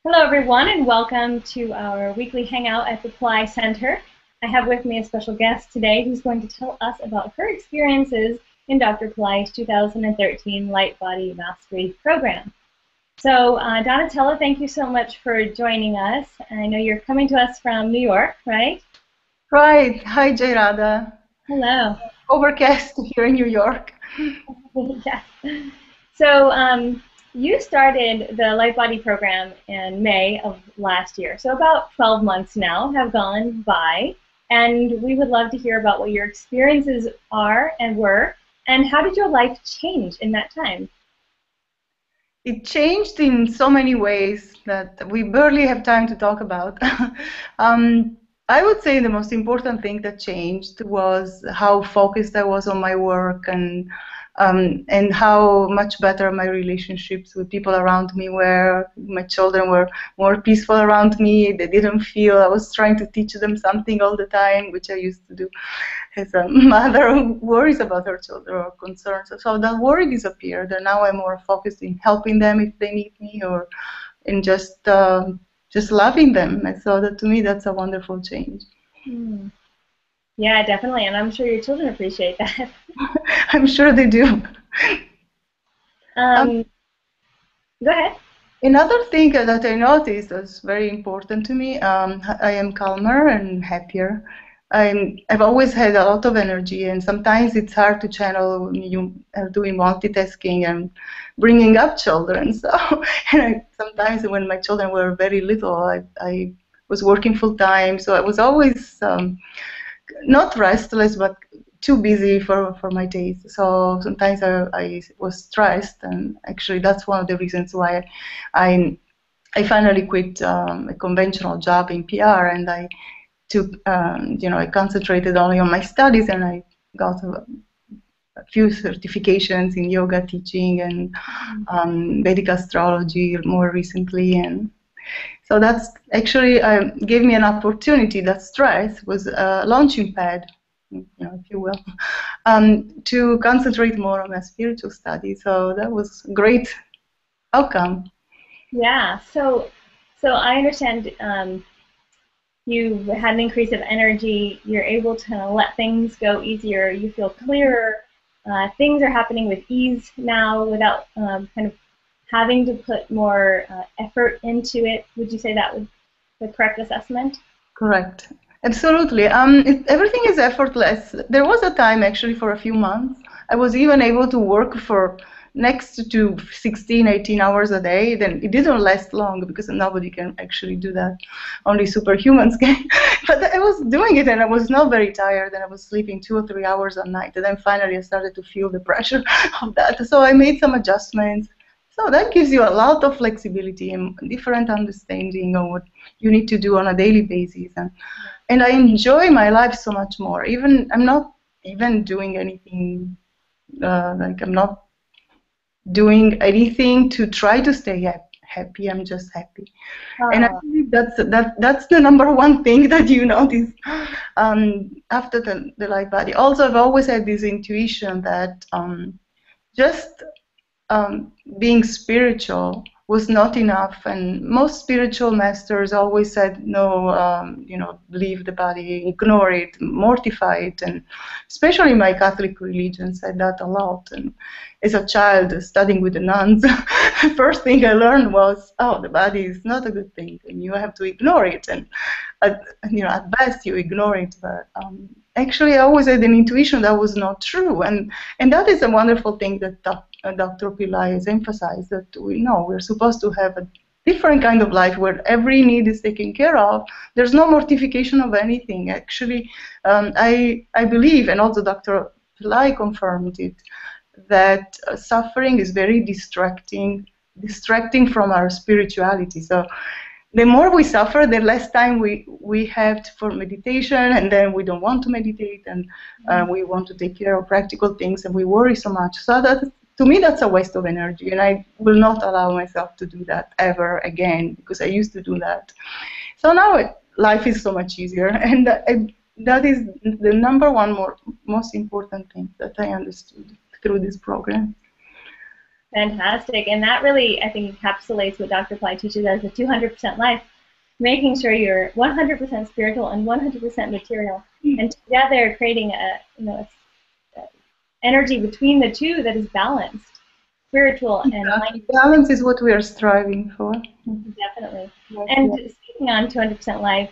Hello, everyone, and welcome to our weekly hangout at the Pillai Center. I have with me a special guest today who's going to tell us about her experiences in Dr. Pillai's 2013 Light Body Mastery Program. So, Donatella, thank you so much for joining us. I know you're coming to us from New York, right? Right. Hi, Jayrada. Hello. Overcast here in New York. Yes. So, you started the Light Body program in May of last year. So about 12 months now have gone by, and we would love to hear about what your experiences are and were, and how did your life change in that time? It changed in so many ways that we barely have time to talk about. I would say the most important thing that changed was how focused I was on my work and how much better my relationships with people around me were. My children were more peaceful around me. They didn't feel I was trying to teach them something all the time, which I used to do as a mother who worries about her children or concerns. So that worry disappeared, and now I'm more focused in helping them if they need me, or in just loving them. And so that to me, that's a wonderful change. Hmm. Yeah, definitely, and I'm sure your children appreciate that. I'm sure they do. Um, Um, Go ahead. Another thing that I noticed was very important to me. I am calmer and happier. I've always had a lot of energy, and sometimes it's hard to channel when you are doing multitasking and bringing up children. So, sometimes when my children were very little, I was working full time, so I was always not restless, but too busy for my taste. So sometimes I was stressed, and actually that's one of the reasons why I I finally quit a conventional job in PR, and I took I concentrated only on my studies, and I got a few certifications in yoga teaching and Vedic astrology more recently, and so that's actually gave me an opportunity. That stress was a launching pad, if you will, to concentrate more on my spiritual study. So that was a great outcome. Yeah, so I understand you had an increase of energy, you're able to kind of let things go easier, you feel clearer, things are happening with ease now without kind of having to put more effort into it. Would you say that was the correct assessment? Correct. Absolutely. Everything is effortless. There was a time, actually, for a few months, I was even able to work for next to 16, 18 hours a day. Then it didn't last long because nobody can actually do that. Only superhumans can. But I was doing it, and I was not very tired, and I was sleeping 2 or 3 hours a night. And then finally I started to feel the pressure of that. So I made some adjustments. So that gives you a lot of flexibility and different understanding of what you need to do on a daily basis, and I enjoy my life so much more. Even I'm not even doing anything like I'm not doing anything to try to stay happy. I'm just happy, and I Uh, believe that's the number one thing that you notice after the light body. Also, I've always had this intuition that just being spiritual was not enough, and most spiritual masters always said, no, leave the body, ignore it, mortify it, and especially my Catholic religion said that a lot. And as a child studying with the nuns, the first thing I learned was, oh, the body is not a good thing, and you have to ignore it, and at best you ignore it, but actually I always had an intuition that was not true, and that is a wonderful thing that Dr. Pillai has emphasized, that we know we're supposed to have a different kind of life where every need is taken care of. There's no mortification of anything. Actually, I believe, and also Dr. Pillai confirmed it, that suffering is very distracting from our spirituality. So the more we suffer, the less time we have for meditation, and then we don't want to meditate, and we want to take care of practical things, and we worry so much. So that, to me, that's a waste of energy, and I will not allow myself to do that ever again, because I used to do that. So now life is so much easier, and that is the number one most important thing that I understood through this program. Fantastic. And that really, I think, encapsulates what Dr. Pillai teaches as the 200% life, making sure you're 100% spiritual and 100% material, and together creating a energy between the two that is balanced, spiritual and light. Balance is what we are striving for. Definitely. And speaking on 200% life,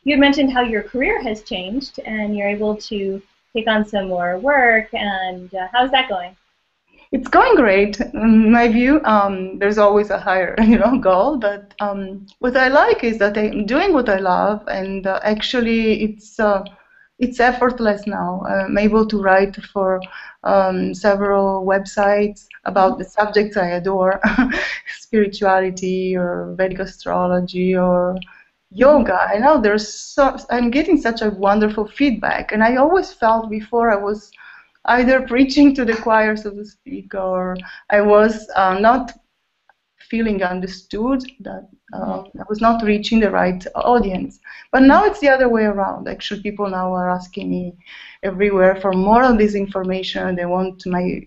you had mentioned how your career has changed and you're able to take on some more work. And how's that going? It's going great. In my view, there's always a higher, goal. But what I like is that I'm doing what I love, and actually, it's effortless now. I'm able to write for several websites about the subjects I adore, spirituality or Vedic astrology or yoga. I know I'm getting such a wonderful feedback, and I always felt before I was either preaching to the choir, so to speak, or I was not feeling understood, that I was not reaching the right audience. But now it's the other way around. Actually, people now are asking me everywhere for more of this information. They want my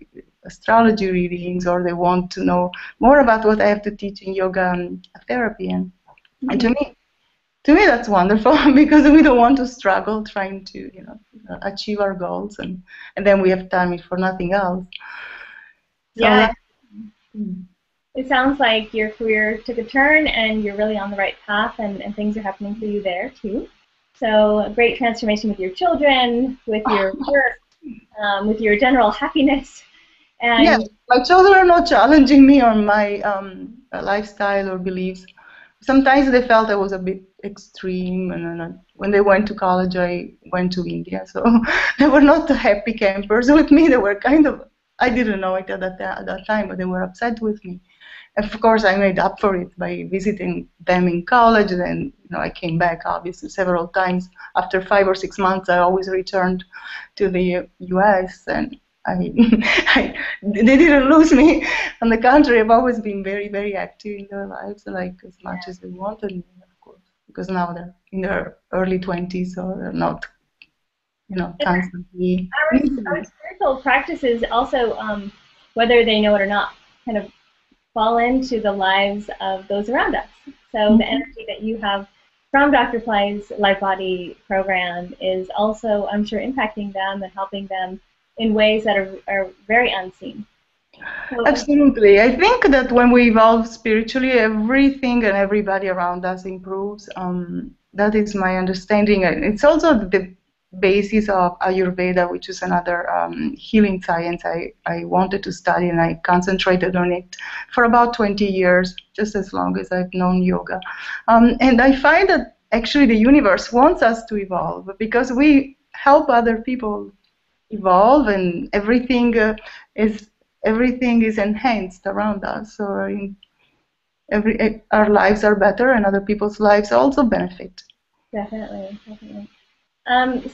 astrology readings, or they want to know more about what I have to teach in yoga and therapy. And to me, that's wonderful, because we don't want to struggle trying to, achieve our goals, and then we have time for nothing else. Yeah. It sounds like your career took a turn and you're really on the right path, and things are happening for you there too. So a great transformation with your children, with your work, with your general happiness. And yeah, my children are not challenging me on my lifestyle or beliefs. Sometimes they felt I was a bit extreme, and when they went to college, I went to India. So they were not happy campers with me. They were kind of, I didn't know it at that time, but they were upset with me. And of course, I made up for it by visiting them in college. Then, I came back, obviously, several times. After 5 or 6 months, I always returned to the U.S., and they didn't lose me. On the contrary, I've always been very, very active in their lives, like as much as they wanted me, of course, because now they're in their early 20s, so they're not, constantly. Our spiritual practices also, whether they know it or not, kind of fall into the lives of those around us. So the energy that you have from Dr. Pillai's Life Body program is also, I'm sure, impacting them and helping them in ways that are very unseen. So, absolutely. I think that when we evolve spiritually, everything and everybody around us improves. That is my understanding. It's also the basis of Ayurveda, which is another healing science I wanted to study, and I concentrated on it for about 20 years, just as long as I've known yoga. And I find that actually the universe wants us to evolve, because we help other people evolve, and everything is enhanced around us. So our lives are better, and other people's lives also benefit. Definitely.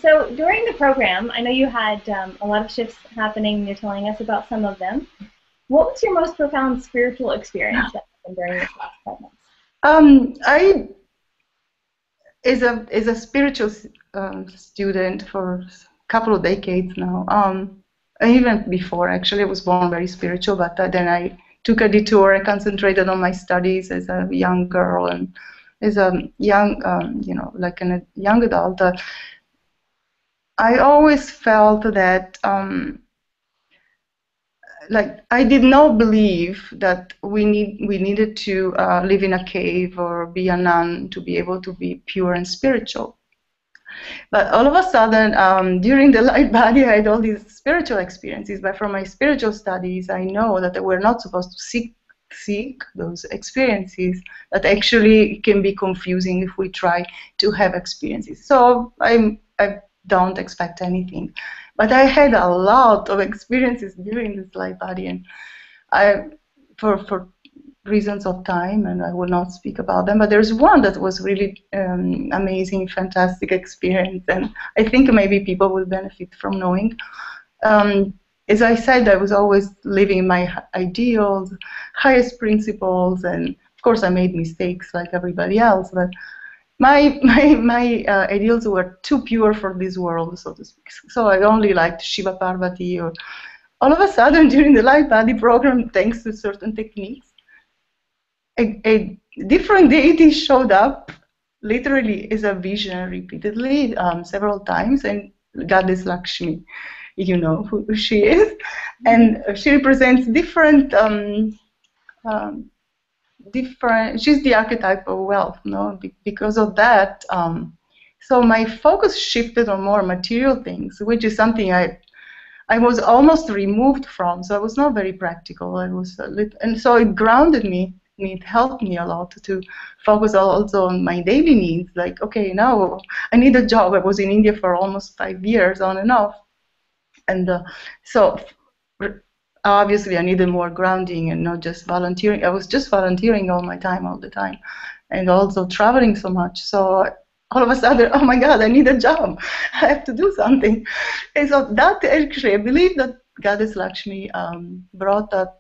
So during the program, I know you had a lot of shifts happening. You're telling us about some of them. What was your most profound spiritual experience that happened during this last 5 months? I, as a spiritual student for a couple of decades now, even before, actually, I was born very spiritual, but then I took a detour. I concentrated on my studies as a young girl, and as a young, like a young adult. I always felt that, like, I did not believe that we needed to live in a cave or be a nun to be able to be pure and spiritual. But all of a sudden, during the Light Body, I had all these spiritual experiences. But from my spiritual studies, I know that we're not supposed to seek those experiences, that actually can be confusing if we try to have experiences. So I don't expect anything. But I had a lot of experiences during this Light Body, and for reasons of time, and I will not speak about them, but there's one that was really amazing, fantastic experience, and I think maybe people will benefit from knowing. As I said, I was always living my ideals, highest principles, and of course I made mistakes like everybody else, but my ideals were too pure for this world, so to speak. So I only liked Shiva Parvati, or all of a sudden during the light body program, thanks to certain techniques, a different deity showed up literally as a vision repeatedly, several times, and Goddess Lakshmi, you know who she is, and she represents different she's the archetype of wealth, no? Because of that, so my focus shifted on more material things, which is something I was almost removed from, so I was not very practical. I was and so it grounded me, and it helped me a lot to focus also on my daily needs. Like, okay, now I need a job. I was in India for almost 5 years, on and off, and so obviously I needed more grounding and not just volunteering. I was just volunteering all my time, all the time, and also traveling so much. So all of a sudden, oh my God, I need a job. I have to do something. And so that actually, I believe that Goddess Lakshmi brought that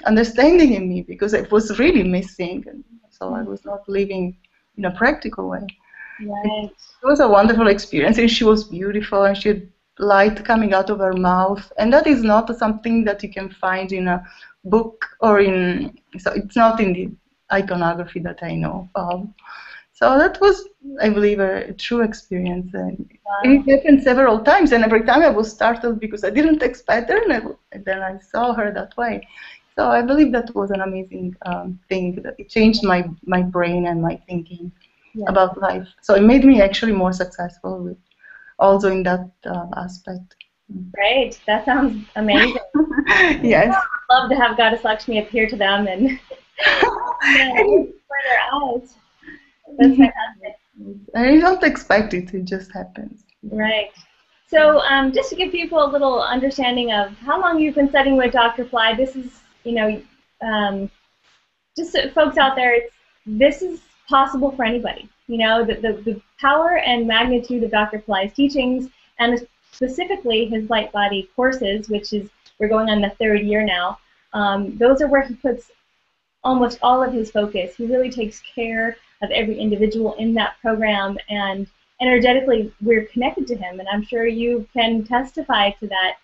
understanding in me, because it was really missing. And so I was not living in a practical way. Right. It was a wonderful experience, and she was beautiful, and she had light coming out of her mouth, and that is not something that you can find in a book or in, so it's not in the iconography that I know of. So that was, I believe, a true experience. And it happened several times, and every time I was startled because I didn't expect her, and then I saw her that way. So I believe that was an amazing thing. That it changed my brain and my thinking about life. So it made me actually more successful with, also in that aspect. Great, that sounds amazing. Yes. I'd love to have Goddess Lakshmi appear to them and for their eyes. That's fantastic. And you don't expect it, it just happens. Right. So just to give people a little understanding of how long you've been studying with Dr. Pillai, this is, you know, just so folks out there, this is possible for anybody. You know, the power and magnitude of Dr. Pillai's teachings, and specifically his light body courses, which is, we're going on the 3rd year now, those are where he puts almost all of his focus. He really takes care of every individual in that program, and energetically we're connected to him, and I'm sure you can testify to that,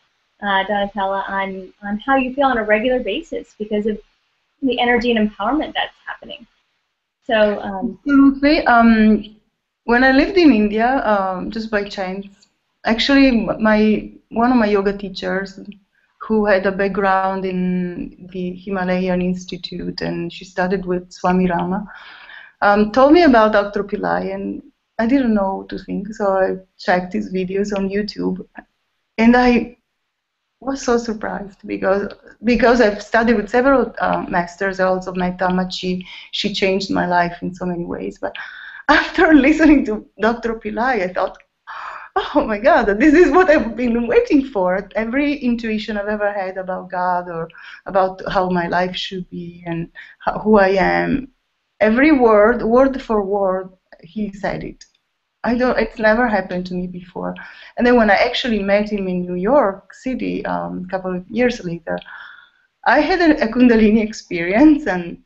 Donatella, on how you feel on a regular basis because of the energy and empowerment that's happening. So absolutely. When I lived in India, just by chance, actually one of my yoga teachers, who had a background in the Himalayan Institute, and she studied with Swami Rama, told me about Dr. Pillai, and I didn't know what to think, so I checked his videos on YouTube, and I was so surprised because I've studied with several masters. I also met Tamachi. She changed my life in so many ways. But after listening to Dr. Pillai, I thought, oh my God, this is what I've been waiting for. Every intuition I've ever had about God or about how my life should be and who I am, every word for word, he said it. It's never happened to me before. And then when I actually met him in New York City a couple of years later, I had a Kundalini experience, and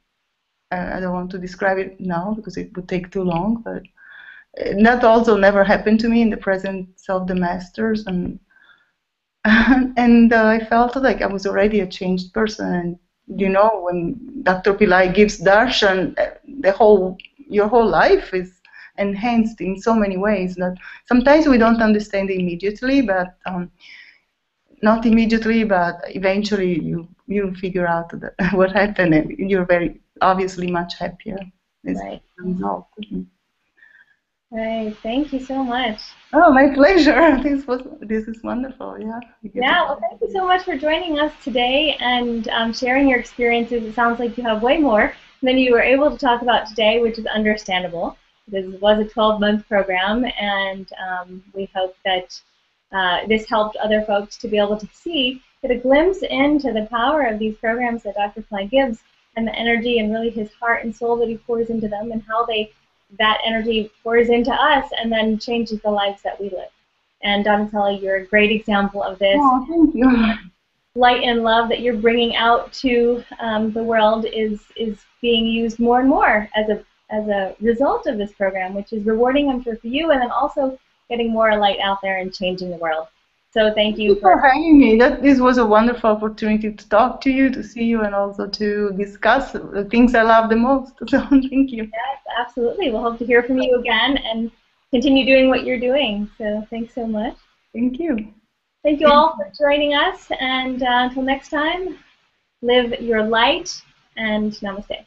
I don't want to describe it now because it would take too long, but that also never happened to me in the presence of the masters, and I felt like I was already a changed person. And you know, when Dr. Pillai gives darshan, your whole life is enhanced in so many ways that sometimes we don't understand immediately, but not immediately, but eventually you figure out what happened, and you're very obviously much happier as a result. Right. Thank you so much. Oh, my pleasure. This is wonderful. Yeah. Yeah. Well, thank you so much for joining us today and sharing your experiences. It sounds like you have way more than you were able to talk about today, which is understandable. This was a 12-month program, and we hope that this helped other folks to be able to get a glimpse into the power of these programs that Dr. Pillai gives, and the energy and really his heart and soul that he pours into them, and how that energy pours into us and then changes the lives that we live. And Donatella, you're a great example of this. Oh, thank you. Light and love that you're bringing out to the world is being used more and more as a result of this program, which is rewarding, I'm sure, for you, and then also getting more light out there and changing the world. So thank Thank you you for for, having me. This was a wonderful opportunity to talk to you, to see you, and also to discuss the things I love the most. So thank you. yes, absolutely. We'll hope to hear from you again and continue doing what you're doing. So thanks so much. Thank you. Thank you all for joining us. And until next time, live your light and namaste.